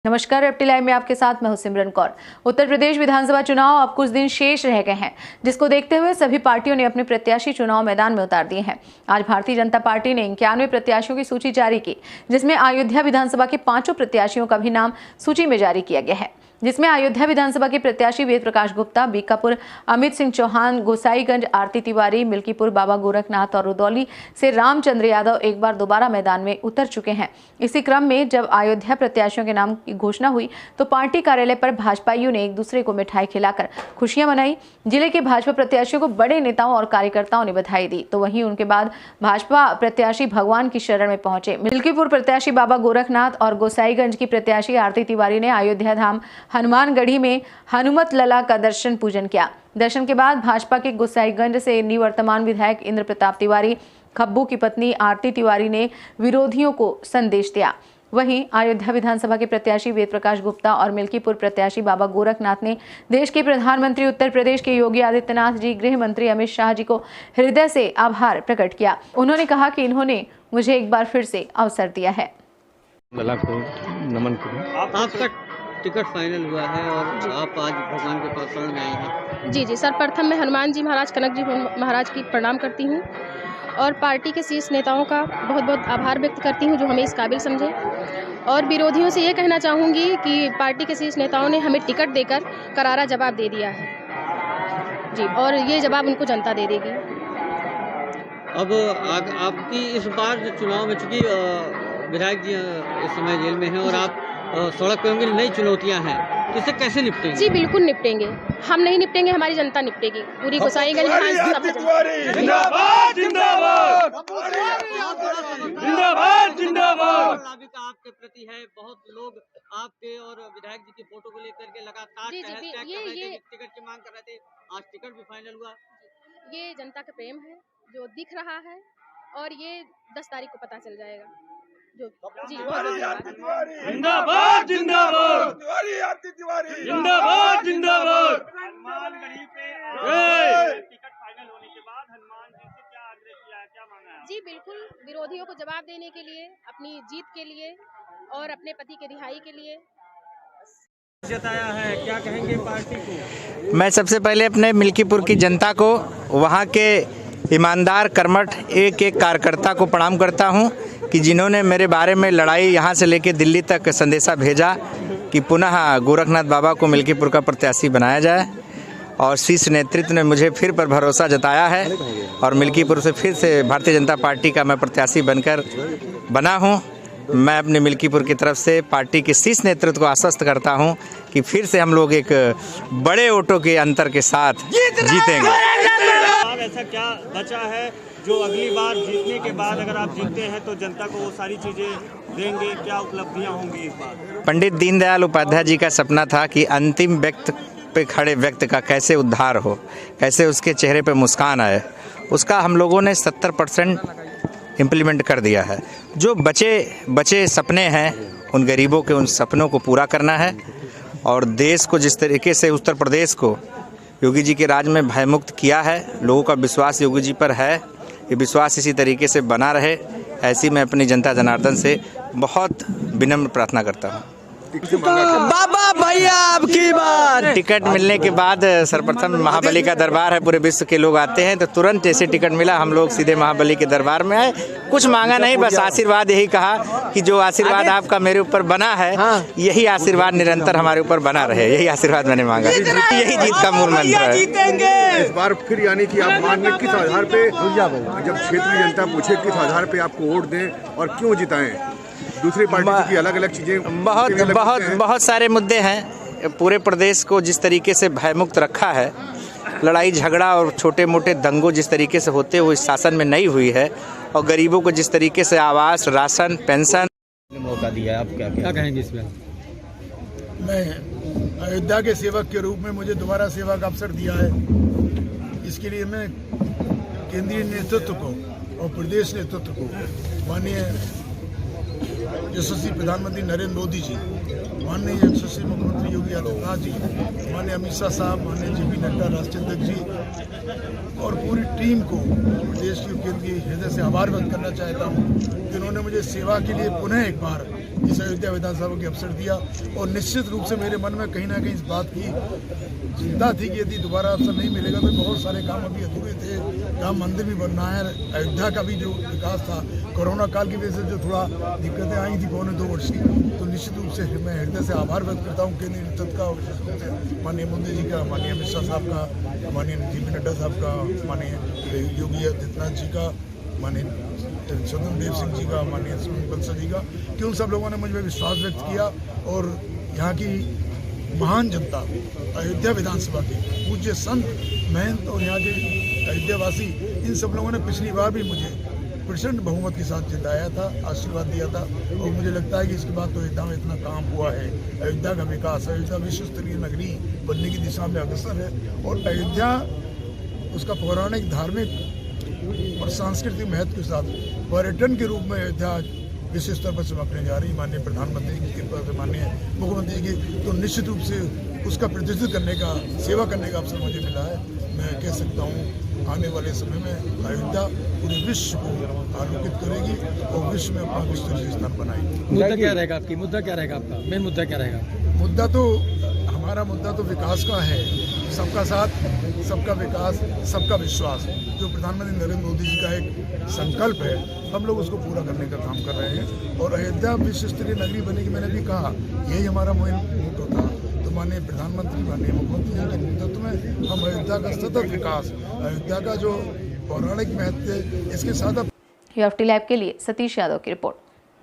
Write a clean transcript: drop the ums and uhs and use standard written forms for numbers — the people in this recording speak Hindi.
नमस्कार, एफटी लाइव में आपके साथ मैं हूं सिमरन कौर। उत्तर प्रदेश विधानसभा चुनाव अब कुछ दिन शेष रह गए हैं, जिसको देखते हुए सभी पार्टियों ने अपने प्रत्याशी चुनाव मैदान में उतार दिए हैं। आज भारतीय जनता पार्टी ने 91 प्रत्याशियों की सूची जारी की, जिसमें अयोध्या विधानसभा के 5 प्रत्याशियों का भी नाम सूची में जारी किया गया है, जिसमें अयोध्या विधानसभा के प्रत्याशी वेद प्रकाश गुप्ता, बीकापुर अमित सिंह चौहान, गोसाईगंज आरती तिवारी, मिल्कीपुर बाबा गोरखनाथ और रुदौली से रामचंद्र यादव एक बार दोबारा मैदान में उतर चुके हैं। इसी क्रम में जब अयोध्या प्रत्याशियों के नाम की घोषणा हुई तो पार्टी कार्यालय पर भाजपाइयों ने एक दूसरे को मिठाई खिलाकर खुशियां मनाई। जिले के भाजपा प्रत्याशियों को बड़े नेताओं और कार्यकर्ताओं ने बधाई दी, तो वहीं उनके बाद भाजपा प्रत्याशी भगवान की शरण में पहुंचे। मिल्कीपुर प्रत्याशी बाबा गोरखनाथ और गोसाईगंज की प्रत्याशी आरती तिवारी ने अयोध्या धाम हनुमानगढ़ी में हनुमत लला का दर्शन पूजन किया। दर्शन के बाद भाजपा के गोसाईगंज से निवर्तमान विधायक इंद्र प्रताप तिवारी, खब्बू की पत्नी आरती तिवारी ने विरोधियों को संदेश दिया। वहीं अयोध्या विधानसभा के प्रत्याशी वेद प्रकाश गुप्ता और मिल्कीपुर प्रत्याशी बाबा गोरखनाथ ने देश के प्रधानमंत्री उत्तर प्रदेश के योगी आदित्यनाथ जी, गृह मंत्री अमित शाह जी को हृदय से आभार प्रकट किया। उन्होंने कहा कि इन्होंने मुझे एक बार फिर से अवसर दिया है। नमन आपका टिकट फाइनल हुआ है और आप आज भगवान के पास शरण में आए हैं। जी, सर्वप्रथम मैं हनुमान जी महाराज, कनक जी महाराज की प्रणाम करती हूँ और पार्टी के शीर्ष नेताओं का बहुत बहुत आभार व्यक्त करती हूँ जो हमें इस काबिल समझे। और विरोधियों से ये कहना चाहूँगी कि पार्टी के शीर्ष नेताओं ने हमें टिकट देकर करारा जवाब दे दिया है जी, और ये जवाब उनको जनता दे देगी। अब आपकी इस बार चुनाव में चूँकि विधायक जी इस समय जेल में हैं और आप सड़क पे होंगे, नई चुनौतियां हैं, इससे कैसे निपटेंगे? जी बिल्कुल निपटेंगे, हम नहीं निपटेंगे, हमारी जनता निपटेगी। पूरी गोसाईगंज जिंदाबाद जिंदाबाद जिंदाबाद जिंदाबाद। आपके प्रति है, बहुत लोग आपके और विधायक जी की फोटो को लेकर के लगातार टिकट की मांग कर रहे थे, आज टिकट भी फाइनल हुआ। ये जनता का प्रेम है जो दिख रहा है और ये 10 तारीख को पता चल जाएगा। जी जिंदाबाद जिंदाबाद जिंदाबाद जिंदाबाद। हनुमानगढ़ी पे टिकट फाइनल होने के बाद हनुमान जी से क्या आग्रह किया है, क्या मांगा है? जी बिल्कुल, विरोधियों को जवाब देने के लिए, अपनी जीत के लिए और अपने पति के रिहाई के लिए जताया है। क्या कहेंगे पार्टी को? मैं सबसे पहले अपने मिल्कीपुर की जनता को, वहाँ के ईमानदार कर्मठ एक एक कार्यकर्ता को प्रणाम करता हूँ कि जिन्होंने मेरे बारे में लड़ाई यहाँ से लेकर दिल्ली तक संदेशा भेजा कि पुनः गोरखनाथ बाबा को मिल्कीपुर का प्रत्याशी बनाया जाए, और शीर्ष नेतृत्व ने मुझे फिर पर भरोसा जताया है और मिल्कीपुर से फिर से भारतीय जनता पार्टी का मैं प्रत्याशी बनकर बना हूँ। मैं अपने मिल्कीपुर की तरफ से पार्टी के शीर्ष नेतृत्व को आश्वस्त करता हूँ कि फिर से हम लोग एक बड़े वोटों के अंतर के साथ जीतेंगे। ऐसा क्या बचा है जो अगली बार जीतने के बाद अगर आप जीतते हैं तो जनता को वो सारी चीजें देंगे, क्या उपलब्धियां होंगी इस बार? पंडित दीनदयाल उपाध्याय जी का सपना था कि अंतिम व्यक्ति पे खड़े व्यक्ति का कैसे उद्धार हो, कैसे उसके चेहरे पे मुस्कान आए। उसका हम लोगों ने 70% इम्प्लीमेंट कर दिया है। जो बचे सपने हैं, उन गरीबों के उन सपनों को पूरा करना है और देश को जिस तरीके से उत्तर प्रदेश को योगी जी के राज में भयमुक्त किया है, लोगों का विश्वास योगी जी पर है, ये विश्वास इसी तरीके से बना रहे, ऐसी मैं अपनी जनता जनार्दन से बहुत विनम्र प्रार्थना करता हूँ। बाबा भैया अब की बार टिकट मिलने के बाद सर्वप्रथम महाबली का दरबार है, पूरे विश्व के लोग आते हैं, तो तुरंत जैसे टिकट मिला हम लोग सीधे महाबली के दरबार में आए। कुछ मांगा नहीं, बस आशीर्वाद यही कहा कि जो आशीर्वाद आपका मेरे ऊपर बना है, यही आशीर्वाद निरंतर हमारे ऊपर बना रहे, यही आशीर्वाद मैंने मांगा। यही जीत का मूल मंत्र है। इस बार फिर यानी कि आप मान लें किस आधार पे, जब क्षेत्रीय जनता पूछे किस आधार पे आपको वोट दें और क्यों जिताएं? दूसरी पार्टी की अलग अलग चीजें, बहुत सारे मुद्दे हैं। पूरे प्रदेश को जिस तरीके से भयमुक्त रखा है, लड़ाई झगड़ा और छोटे मोटे दंगों जिस तरीके से होते हुए इस शासन में नहीं हुई है, और गरीबों को जिस तरीके से आवास, राशन, पेंशन मौका दिया है, आप क्या कहेंगे इसमें? मैं अयोध्या के सेवक के रूप में मुझे दोबारा सेवा का अवसर दिया है, इसके लिए मैं केंद्रीय नेतृत्व को और प्रदेश नेतृत्व को, माननीय यशस्वी प्रधानमंत्री नरेंद्र मोदी जी, माननीय यशस्वी मुख्यमंत्री योगी आदित्यनाथ जी, माननीय अमित शाह साहब, माननीय जेपी नड्डा राष्ट्रीय अध्यक्ष जी और पूरी टीम को प्रदेश के केंद्रीय हृदय से आभार व्यक्त करना चाहता हूँ कि उन्होंने मुझे सेवा के लिए पुनः एक बार इस अयोध्या विधानसभा के अवसर दिया। और निश्चित रूप से मेरे मन में कहीं ना कहीं इस बात की चिंता थी कि यदि दोबारा अवसर नहीं मिलेगा तो बहुत सारे काम अभी अधूरे थे। राम मंदिर भी बनना है, अयोध्या का भी जो विकास था, कोरोना काल की वजह से जो थोड़ा दिक्कतें आई थी 1.25 वर्ष की, तो निश्चित रूप से मैं हृदय से आभार व्यक्त करता हूँ केंद्रीय नेतृत्व का, विशेष रूप से माननीय मोदी जी का, माननीय अमित शाह साहब का, माननीय जेपी नड्डा साहब का, माननीय योगी आदित्यनाथ जी का, माननीय स्वतंत्र सिंह जी का, माननीय सुनील बंसल जी का, कि उन सब लोगों ने मुझ पर विश्वास व्यक्त किया। और यहाँ की महान जनता, अयोध्या विधानसभा के पूज्य संत महंत और यहाँ के अयोध्यावासी, इन सब लोगों ने पिछली बार भी मुझे प्रचंड बहुमत के साथ जिताया था, आशीर्वाद दिया था। और मुझे लगता है कि इसके बाद तो अयोध्या में इतना काम हुआ है, अयोध्या का विकास, अयोध्या विश्व स्तरीय नगरी बनने की दिशा में अग्रसर है। और अयोध्या उसका पौराणिक, धार्मिक और सांस्कृतिक महत्व के साथ पर्यटन के रूप में अयोध्या विश्व स्तर पर चमकने जा रही। माननीय प्रधानमंत्री की कृपा से, माननीय मुख्यमंत्री की, तो निश्चित रूप से उसका प्रतिनिधित्व करने का, सेवा करने का अवसर मुझे मिला है। मैं कह सकता हूँ आने वाले समय में अयोध्या पूरे विश्व को आलोकित करेगी और विश्व में अपना विस्तृत स्थान बनाएगी। मुद्दा क्या रहेगा आपकी? मुद्दा क्या रहेगा आपका? मेन मुद्दा क्या रहेगा? मुद्दा तो हमारा मुद्दा तो विकास का है, सबका साथ, सबका विकास, सबका विश्वास, जो प्रधानमंत्री नरेंद्र मोदी जी का एक संकल्प है, हम लोग उसको पूरा करने का काम कर रहे हैं। और अयोध्या विश्व स्तरीय नगरी बनेगी, मैंने भी कहा, यही हमारा मोटो था। तो माननीय प्रधानमंत्री, माननीय मुख्यमंत्री जी के नेतृत्व में हम अयोध्या का सतत विकास, अयोध्या का जो पौराणिक महत्व है, इसके साथ UFT लाइव के लिए सतीश यादव की रिपोर्ट।